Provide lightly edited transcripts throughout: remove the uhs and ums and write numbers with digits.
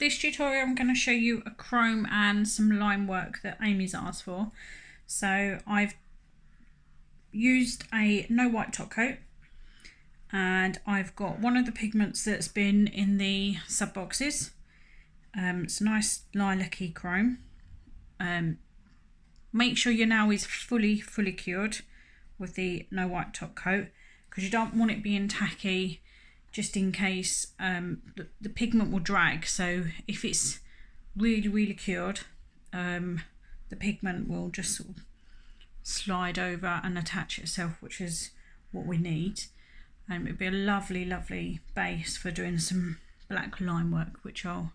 this tutorial I'm going to show you a chrome and some line work that Amy's asked for. So I've used a no white top coat, and I've got one of the pigments that's been in the sub boxes. It's a nice lilac-y chrome. Make sure your nail is fully cured with the no white top coat, because you don't want it being tacky, just in case the pigment will drag. So if it's really cured, the pigment will just sort of slide over and attach itself, which is what we need. It'd be a lovely base for doing some black line work, which I'll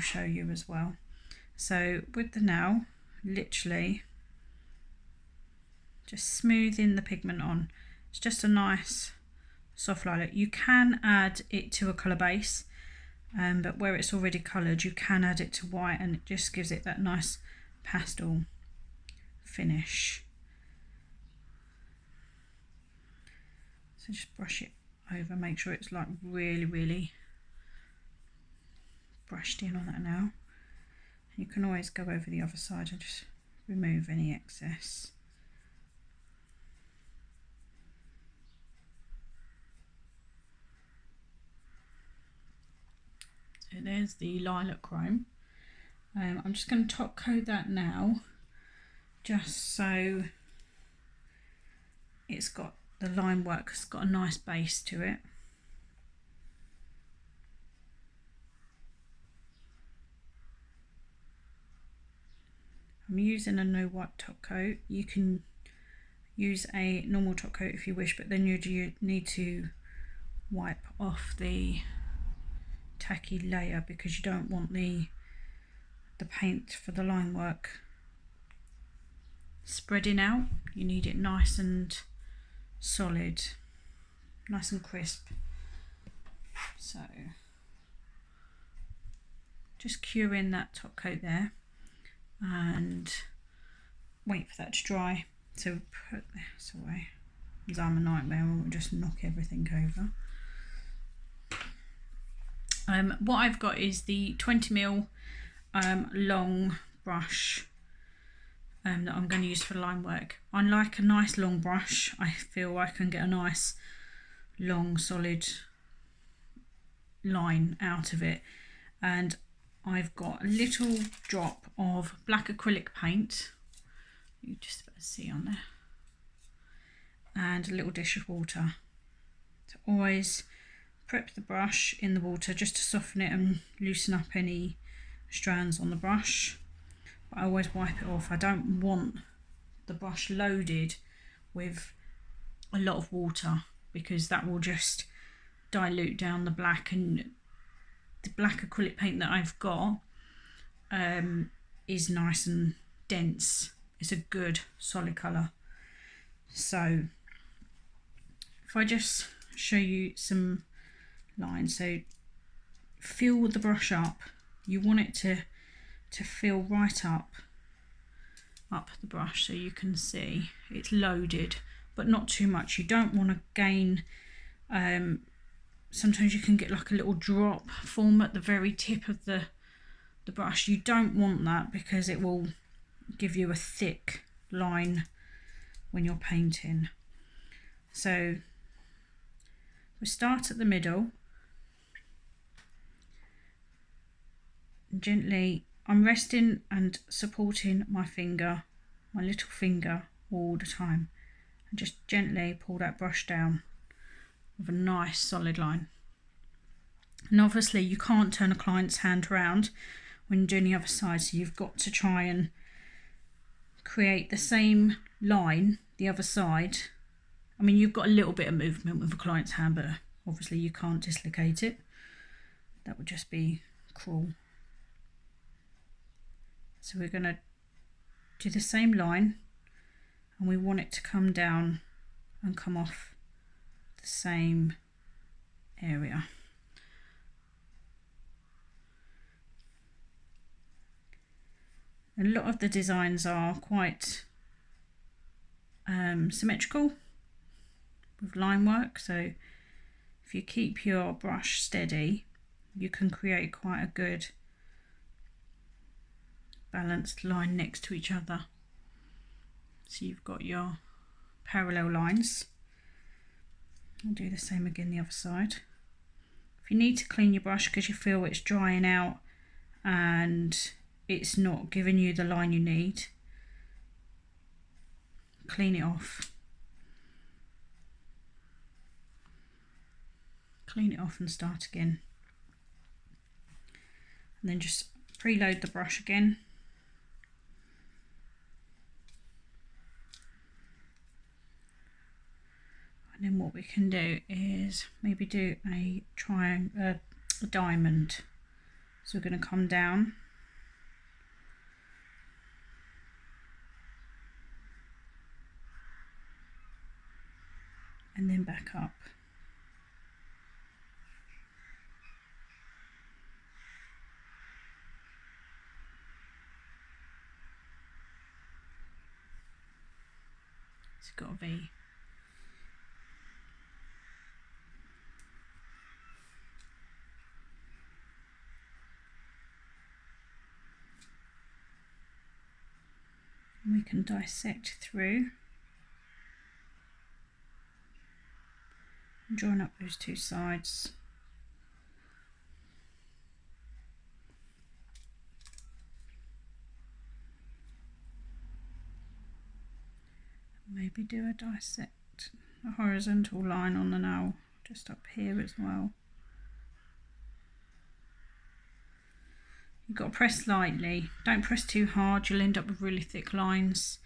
show you as well. So with the nail, literally just smoothing the pigment on. It's just a nice soft lilac. You can add it to a colour base, but where it's already coloured, you can add it to white, and it just gives it that nice pastel finish. So just brush it over, make sure it's like really brushed in on that nail. You can always go over the other side and just remove any excess. So there's the lilac chrome. I'm just going to top coat that now, just so it's got the line work, it's got a nice base to it. I'm using a no white top coat. You can use a normal top coat if you wish, but then you need to wipe off the tacky layer, because you don't want the paint for the line work spreading out. You need it nice and solid, nice and crisp. So just curing that top coat there and wait for that to dry. So put this away, because I'm a nightmare, we'll just knock everything over. What I've got is the 20mm long brush that I'm going to use for line work. I like a nice long brush. I feel I can get a nice long solid line out of it. And I've got a little drop of black acrylic paint, you just about to see on there, and a little dish of water. So always prep the brush in the water just to soften it and loosen up any strands on the brush. But I always wipe it off. I don't want the brush loaded with a lot of water, because that will just dilute down the black, and the black acrylic paint that I've got is nice and dense. It's a good solid colour. So if I just show you some lines, so fill the brush up. You want it to fill right up the brush, so you can see it's loaded, but not too much. You don't want to gain sometimes you can get like a little drop form at the very tip of the brush. You don't want that, because it will give you a thick line when you're painting. So we start at the middle. Gently, I'm resting and supporting my little finger all the time, and just gently pull that brush down with a nice solid line. And obviously you can't turn a client's hand around when you're doing the other side, so you've got to try and create the same line the other side. I mean, you've got a little bit of movement with a client's hand, but obviously you can't dislocate it. That would just be cruel. So we're going to do the same line, and we want it to come down and come off the same area. A lot of the designs are quite symmetrical with line work, so if you keep your brush steady, you can create quite a good balanced line next to each other. So you've got your parallel lines. I'll do the same again the other side. If you need to clean your brush because you feel it's drying out and it's not giving you the line you need, clean it off. Clean it off and start again. And then just preload the brush again. And then what we can do is maybe do a diamond. So we're going to come down. And then back up. It's got a V. We can dissect through and join up those two sides. Maybe do a horizontal line on the nail just up here as well. You've got to press lightly, don't press too hard, you'll end up with really thick lines.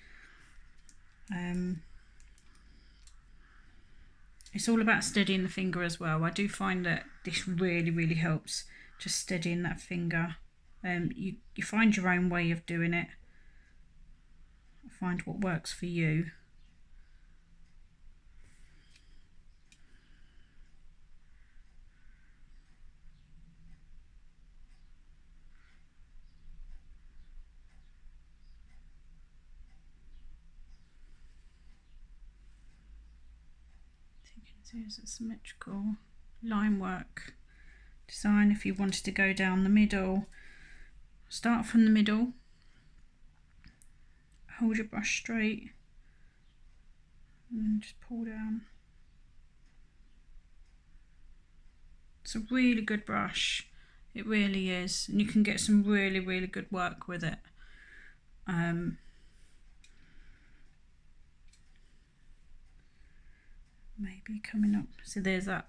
It's all about steadying the finger as well. I do find that this really helps, just steadying that finger. You find your own way of doing it, find what works for you. There's a symmetrical line work design. If you wanted to go down the middle, start from the middle, hold your brush straight and then just pull down. It's a really good brush, it really is, and you can get some really good work with it. Maybe coming up, so there's that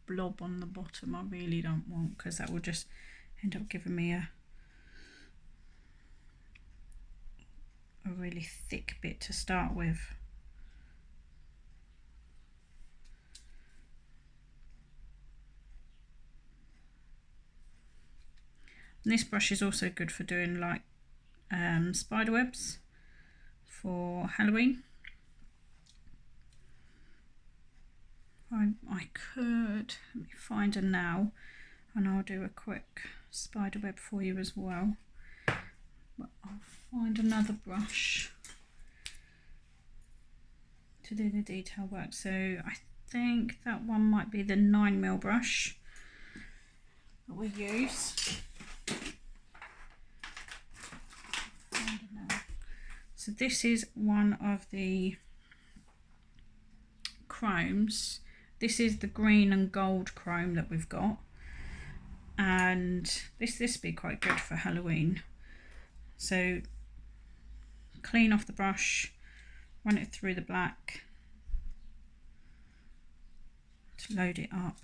blob on the bottom I really don't want, because that will just end up giving me a really thick bit to start with. And this brush is also good for doing like spider webs for Halloween. I could, let me find a nail and I'll do a quick spider web for you as well. But I'll find another brush to do the detail work. So I think that one might be the 9mm brush that we use. So this is one of the chromes. This is the green and gold chrome that we've got, and this would be quite good for Halloween. So clean off the brush, run it through the black to load it up,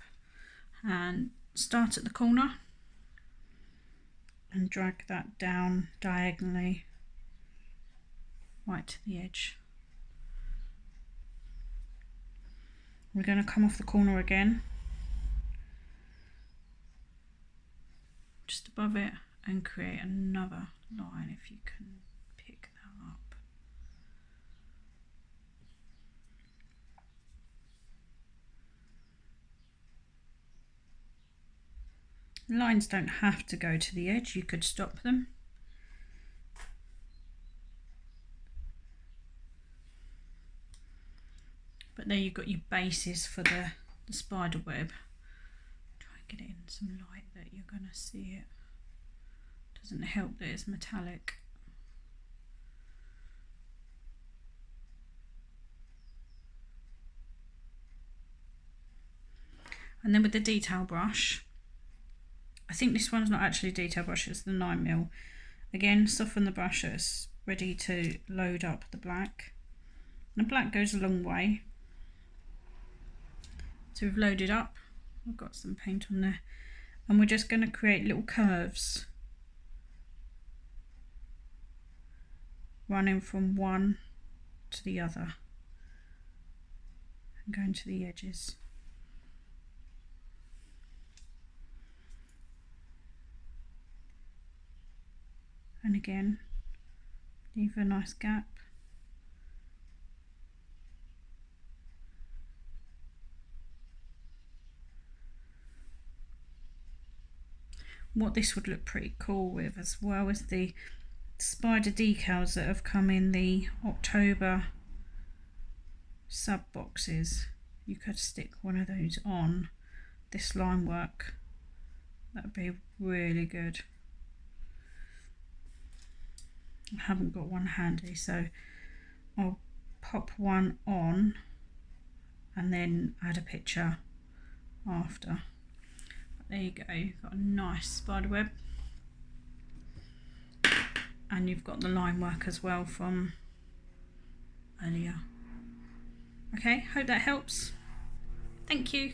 and start at the corner and drag that down diagonally right to the edge. We're going to come off the corner again, just above it, and create another line if you can pick that up. Lines don't have to go to the edge, you could stop them. But there you've got your basis for the spider web. Try and get it in some light that you're going to see it. Doesn't help that it's metallic. And then with the detail brush, I think this one's not actually a detail brush, it's the 9mm. Again, soften the brush so it's ready to load up the black. And the black goes a long way. So we've loaded up, I've got some paint on there, and we're just going to create little curves running from one to the other and going to the edges. And again, leave a nice gap. What this would look pretty cool with as well is the spider decals that have come in the October sub boxes. You could stick one of those on this line work. That would be really good. I haven't got one handy, so I'll pop one on and then add a picture after. But there you go, you've got a nice spider web, and you've got the line work as well from earlier. Okay, hope that helps. Thank you.